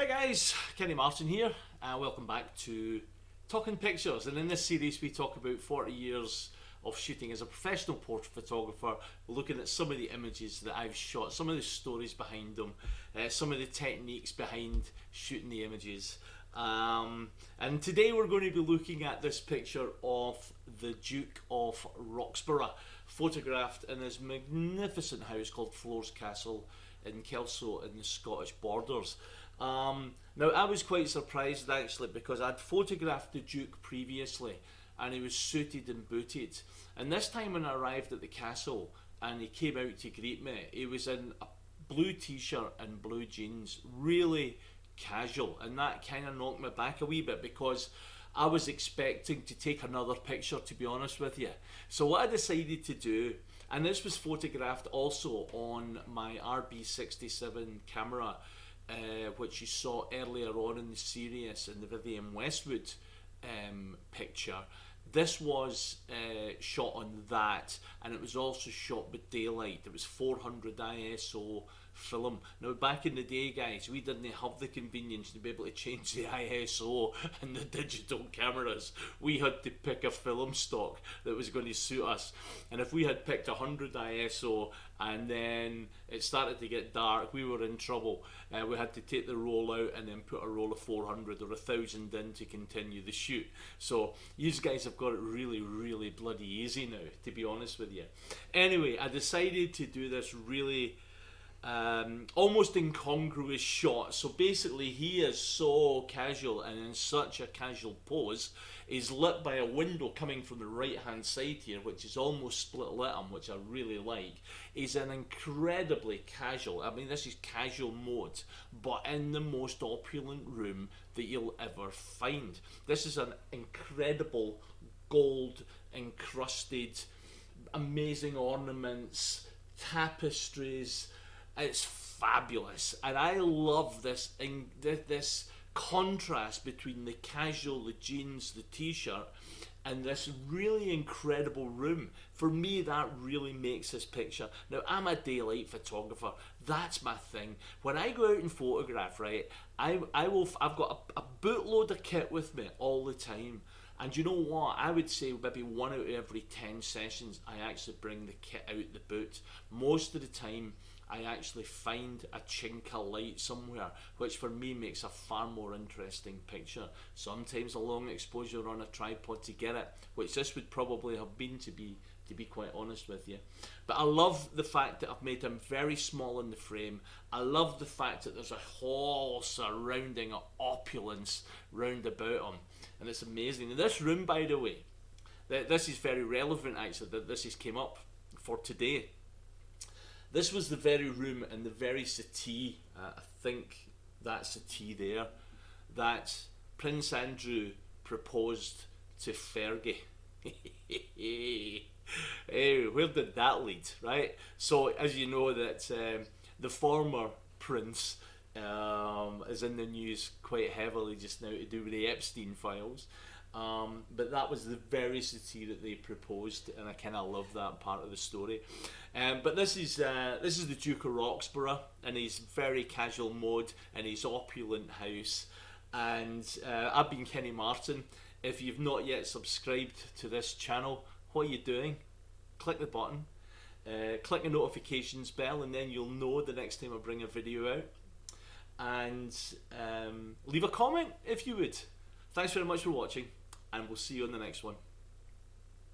Hi guys, Kenny Martin here, and welcome back to Talking Pictures. And in this series we talk about 40 years of shooting as a professional portrait photographer, looking at some of the images that I've shot, some of the stories behind them, some of the techniques behind shooting the images. And today we're going to be looking at this picture of the Duke of Roxburgh, photographed in his magnificent house called Floors Castle in Kelso in the Scottish borders. Now I was quite surprised actually, because I'd photographed the Duke previously and he was suited and booted, and this time when I arrived at the castle and he came out to greet me, he was in a blue t-shirt and blue jeans, really casual, and that kind of knocked me back a wee bit because I was expecting to take another picture, to be honest with you. So what I decided to do, and this was photographed also on my RB67 camera, which you saw earlier on in the series in the Vivienne Westwood picture. This was shot on that, and it was also shot with daylight. It was 400 ISO film. Now back in the day, guys, we didn't have the convenience to be able to change the ISO and the digital cameras. We had to pick a film stock that was going to suit us, and if we had picked 100 ISO and then it started to get dark, we were in trouble. We had to take the roll out and then put a roll of 400 or 1000 in to continue the shoot. So you guys have got it really bloody easy now, to be honest with you. Anyway, I decided to do this really almost incongruous shot. So basically he is so casual and in such a casual pose. He's lit by a window coming from the right hand side here, which is almost split lit on, which I really like. He's an incredibly casual, I mean this is casual mode, but in the most opulent room that you'll ever find. This is an incredible gold encrusted, amazing ornaments, tapestries. It's fabulous, and I love this this contrast between the casual, the jeans, the t-shirt, and this really incredible room. For me, that really makes this picture. Now, I'm a daylight photographer. That's my thing. When I go out and photograph, right, I've got a bootload of kit with me all the time. And you know what? I would say maybe 1 out of every 10 sessions, I actually bring the kit out the boot. Most of the time, I actually find a chink of light somewhere, which for me makes a far more interesting picture. Sometimes a long exposure on a tripod to get it, which this would probably have been, to be quite honest with you. But I love the fact that I've made him very small in the frame. I love the fact that there's a whole surrounding of opulence round about him, and it's amazing. And this room, by the way, this is very relevant actually, that this has came up for today. This was the very room and the very settee, I think that settee there, that Prince Andrew proposed to Fergie. Hey, where did that lead, right? So as you know that the former prince is in the news quite heavily just now to do with the Epstein files. But that was the very settee that they proposed, and I kind of love that part of the story. But this is the Duke of Roxburgh in his very casual mode in his opulent house, and I've been Kenny Martin. If you've not yet subscribed to this channel, what are you doing? Click the button, click the notifications bell, and then you'll know the next time I bring a video out. And leave a comment if you would. Thanks very much for watching, and we'll see you on the next one.